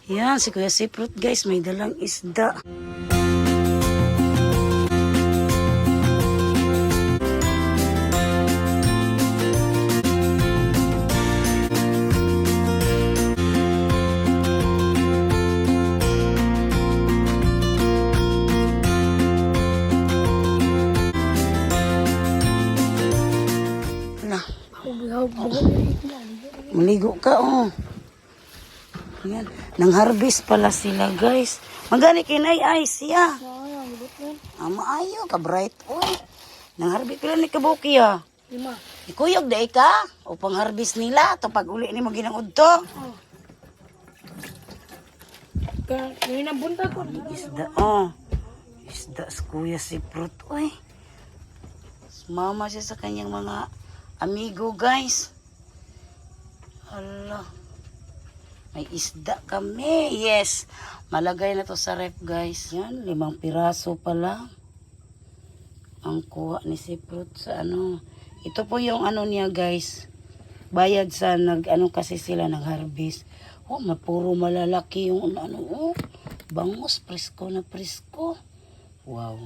Yan, si Kuya Siprut guys, may dalang isda. Maligo ka, oh. Yan. Nang harvest pala sila, guys. Magani kinay ay siya. Maayo ka, bright. Uy. Nang harvest pala ni Kabuki, ah. 5. Ikuyog day ka. O pang harvest nila. Ito pag uli ni mo ginangod to. Ngayon ang bunta ko. Isda, oh. Isda sa Kuya Siprut. Uy. Mama siya sa kanyang mga amigo, guys. Hala. May isda kami. Yes. Malagay na to sa ref, guys. Yan, 5 piraso pala. Ang kuha ni Siprut sa ano. Ito po yung ano niya, guys. Bayad sa ano kasi sila nag-harvest. Oh, puro malalaki yung ano. Oh, bangus, presko na presko. Wow.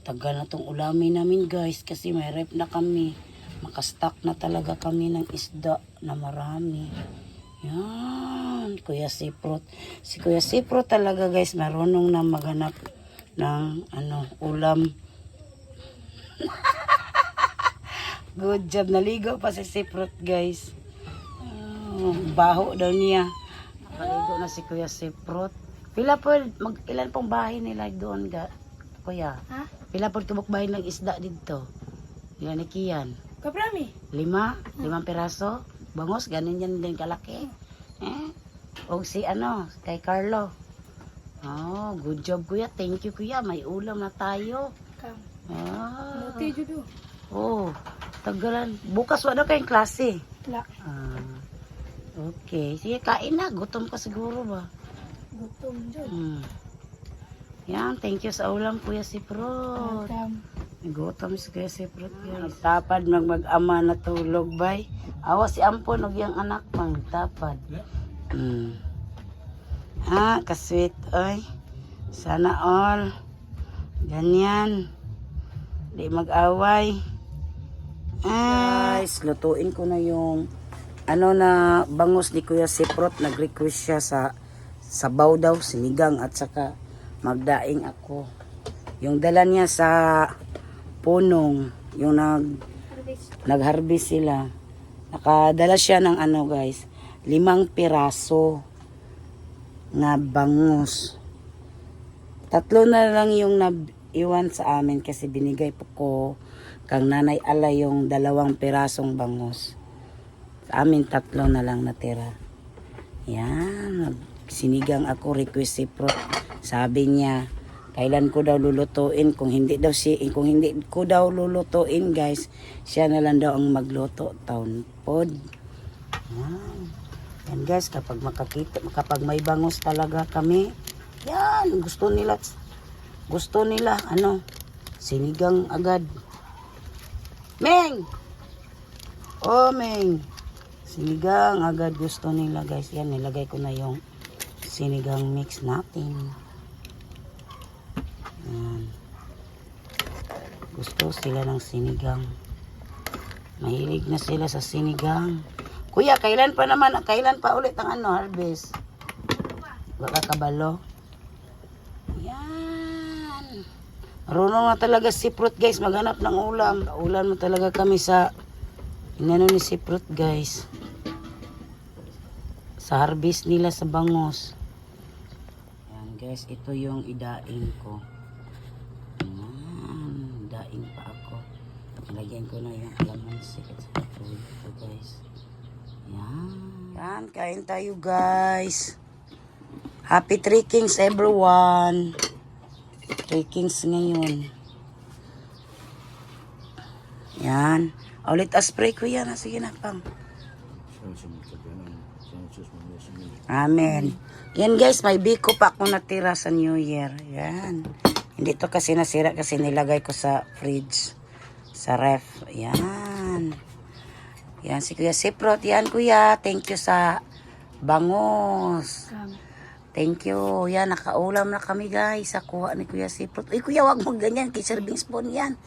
Tagal na tong ulamin namin, guys. Kasi may ref na kami. Makastock na talaga kami ng isda na marami. Yan, Kuya Siprut. Si Kuya Siprut talaga, guys, marunong na maghanap ng ulam. Good job, naligo pa si Siprut, guys. Baho daw niya. Nakaligo na si Kuya Siprut. Ilan pong bahay nila doon, Kuya? Ha? Pila po tubok bahay ng isda dito? Ilan ni Kian? Kaprami. 5 piraso. Bangos, ganun yan din kalaki. O si kay Carlo. Oh, good job, Kuya. Thank you, Kuya. May ulam na tayo. Kam. Ah. Muti judo. Oh, tagalan. Bukas wala kayong klase. La. Okay. Sige, kain na. Gutom ka siguro ba? Gutom jud. Yan, thank you sa ulam, Kuya Siprut. Kam. Gutom si Kuya Siprut, guys. Tapad mag-ama na tulog, bay. Awa si Ampon, og yung anak pang tapad. Kasweet, oy. Sana all. Ganyan. Di mag-away. Guys, lutuin ko na yung na bangus ni Kuya Siprut. Nag-request siya sa sabaw daw, sinigang at saka magdaing ako. Yung dala niya sa punong, yung nag-harvest sila. Nakadala siya ng guys, 5 piraso na bangus. 3 na lang yung naiwan sa amin kasi binigay po ko kang Nanay Ala yung 2 pirasong bangus. Sa amin 3 na lang natira. Yan, sinigang ako, request si Pro. Sabi niya, kailan ko daw lulutuin, kung hindi ko daw lulutuin, guys, siya na lang daw ang magluto taon pod. Yan guys, kapag may bangus talaga kami, yan, gusto nila sinigang agad. Meng! Oh, Meng! Sinigang agad gusto nila, guys. Yan, nilagay ko na yung sinigang mix natin. Gusto sila ng sinigang. Mahilig na sila sa sinigang. Kuya, kailan pa ulit ang harvest? Baka kabalo. Yan. Marunong na talaga si Siprut, guys, maghanap ng ulam. Ulam na talaga kami sa ni Siprut, guys. Sa harvest nila sa bangus. Yan, guys, ito yung idaing ko. Daing pa ako. Nilagyan ko na yung kalamansi at saka ito, guys. Yan, kain tayo, guys. Happy trekkings, everyone. Trekkings ngayon. Yan. Ulit spray ko yan. Sige na, pang. Amen. Yan, guys, may biko pa ako natira sa New Year. Yan. Hindi to kasi nasira kasi nilagay ko sa fridge. Sa ref. Yan. Yan si Kuya Siprut. Yan, Kuya. Thank you sa Bangos. Kami. Thank you. Yan, nakaulam na kami guys. Sa kuha ni Kuya Siprot. Uy, Kuya, wag mo ganyan. Kay serving spoon yan.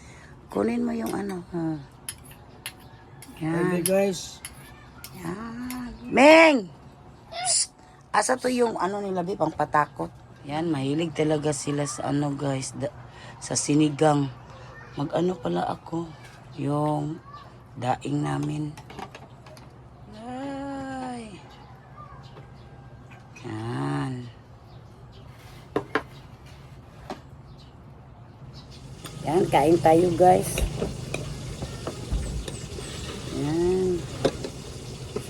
Kunin mo yung ano. Yan. Okay guys. Yan. Meng! Psst! Asa to yung ano nila, Bi, pang patakot. Yan, mahilig talaga sila sa ano guys. Sa sinigang. Mag-ano pala ako. Yung daing namin. Ay. Yan. Yan, kain tayo guys. Yan.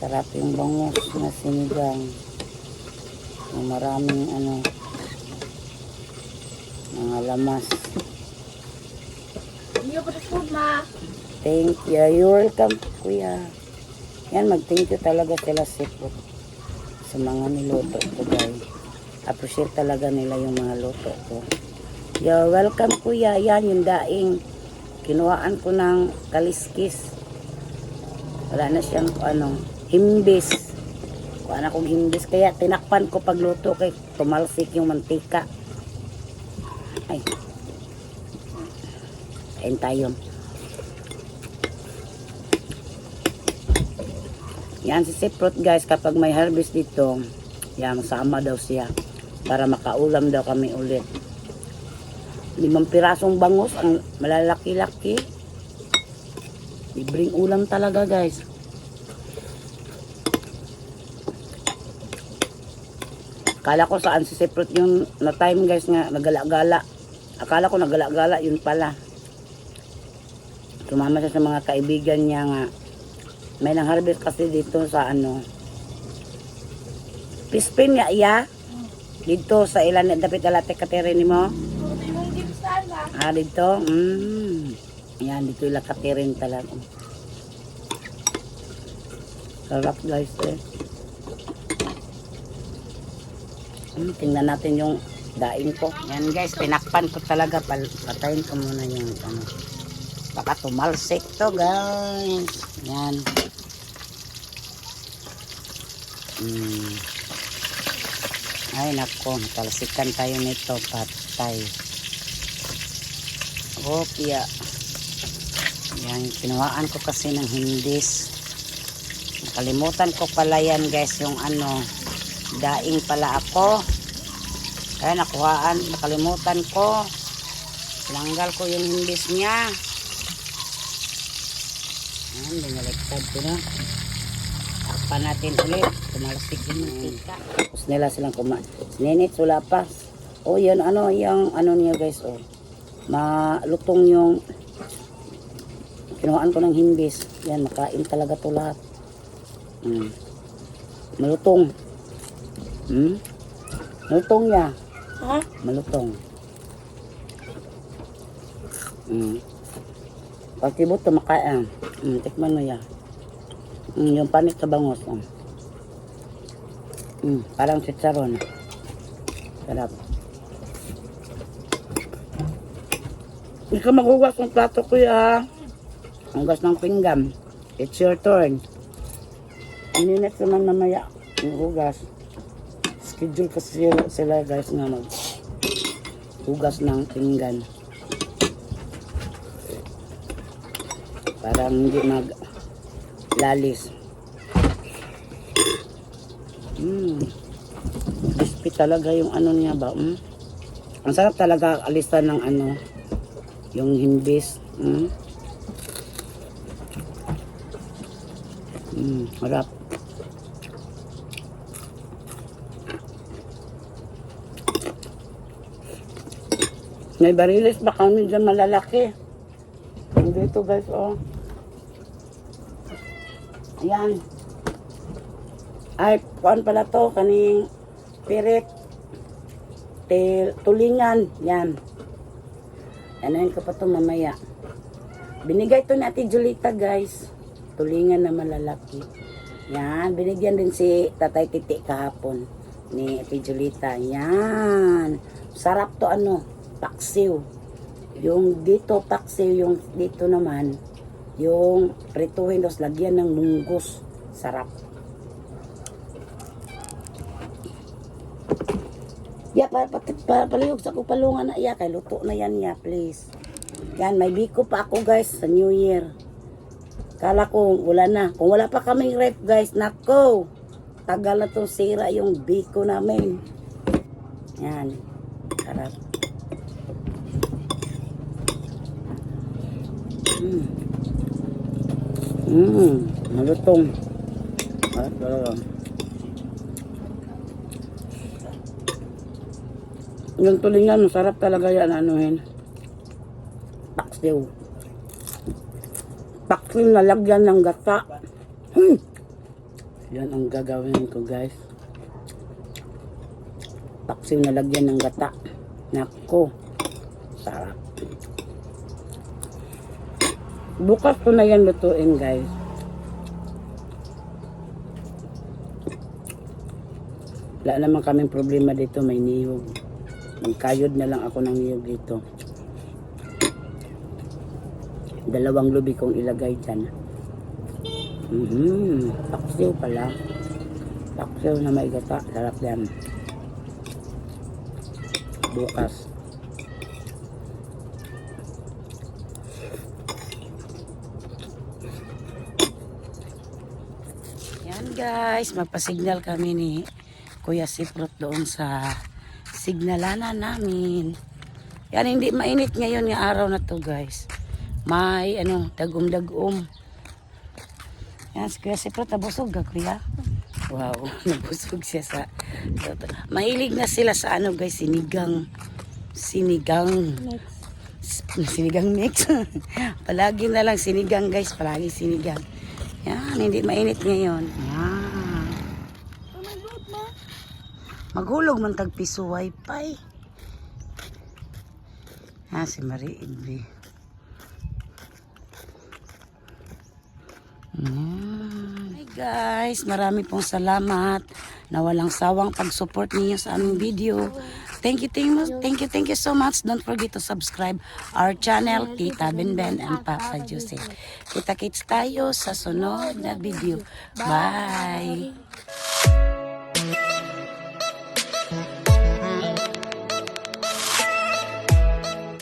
Sarap yung bangus na sinigang. Yung maraming ano, mga lamas. Hindi pa food, ma. Thank you. You're welcome, Kuya. Yan, mag-thank you talaga sila Siprot sa mga niluto ko guys. Appreciate talaga nila yung mga luto ko. You're welcome, Kuya. Yan, yung daing. Kinuhaan ko ng kaliskis. Wala na siyang ano, himbis. Kuha na kong himbis. Kaya tinakpan ko pagluto kay tumalsik yung mantika. Ay. Kain tayo. Yan si Siprot guys, kapag may harvest dito, yan, sama daw siya para makaulam daw kami ulit. 5 pirasong bangus, ang malalaki-laki. Libreng ulam talaga guys. Akala ko saan si Siprot yung na time guys nga nagala-gala. Akala ko nagala-gala, yun pala. Sumama siya sa mga kaibigan niya nga. May nang harvest kasi dito sa ano. Pispin nga iya. Dito sa ilan dapat alate katerin mo. Ito yung gibsan, ma. Ah, dito. Yan, dito ila katerin talaga. Sarap guys eh. Tingnan natin yung daing ko. Yan guys, pinakpan ko talaga. Patayin ko muna yung ano. Baka tumalsik to guys. Yan. Ay nako, talsikan tayo nito. Patay. Okay. Yan, kinuhaan ko kasi ng hindis. Nakalimutan ko pala yan guys, yung ano, daing pala ako. Kaya nakuhaan, nakalimutan ko. Langgal ko yung hindis niya. Ayan, binaliktad ko na. Takpan natin ulit. Tumalsik yung mantika. Tapos nila silang kumain. Ninit, wala pa. O yan, ano, yung ano niya guys, o. Malutong yung kinuhaan ko ng himbis. Yan, makain talaga to lahat. Malutong. Malutong niya. Ha? Malutong. Pagkibot to makain. Tikman mo yan. Yung panis sa bangos. Parang chicharon. Sarap. Hindi ka maghugas ng plato ko ya. Hugas ng pinggan. It's your turn. Ininit naman mamaya. Yung hugas. Schedule kasi sila guys nga mag hugas ng pinggan. Parang hindi maglalis. Crispy talaga yung ano niya ba? Ang sarap talaga alisan ng ano, yung himbis. Harap. May barilis ba kami dyan malalaki? Dito guys, oh. Ayan. Ay, kuan pala to, kaning pirit. Tulingan. Yan. Anayin ko pa to mamaya. Binigay to ni Ate Julita guys. Tulingan na malalaki. Yan. Binigyan din si Tatay Titi kahapon ni Ate Julita. Yan. Sarap to ano. Paksiw. Yung dito paksiw, yung dito naman yung prituhin, tapos lagyan ng munggos. Sarap. Ya, palihog sa kupalungan na iya. Kay luto na yan ya, please. Yan, may biko pa ako guys sa New Year. Kala ko wala na. Kung wala pa kaming ref guys, nako. Tagal na tong sira yung biko namin. Yan. Sarap. Malutong. Yung tulingan, masarap talaga yan, anuhin. Paksiw. Paksiw na lagyan ng gata. Yan ang gagawin ko, guys. Paksiw na lagyan ng gata. Nako. Sarap. Bukas ko na yan lutuin, guys. Wala naman kaming problema dito, may niyog. Magkayod na lang ako ng niyog dito. 2 lubi kong ilagay dyan. Paksiw pala. Paksiw na may gata. Sarap yan. Bukas. Yan guys, magpa-signal kami ni Kuya Siprot doon sa signalanan namin. Yan, hindi mainit ngayon ng araw na to guys. May dagom-dagom. Yan, si Kuya Siprot nabusog ka kuya. Wow, nabusog siya sa mahilig na sila sa guys, sinigang mix. Palagi na lang sinigang guys, palagi sinigang. Yan, hindi mainit ngayon. Yan. Maghulog man tag piso wifi. Si Marie Igby. Hi guys, marami pong salamat na walang sawang pag-support niyo sa aming video. Thank you so much. Don't forget to subscribe our channel, Tita Benben and Papa Jose. Kita-kits tayo sa sunod na video. Bye!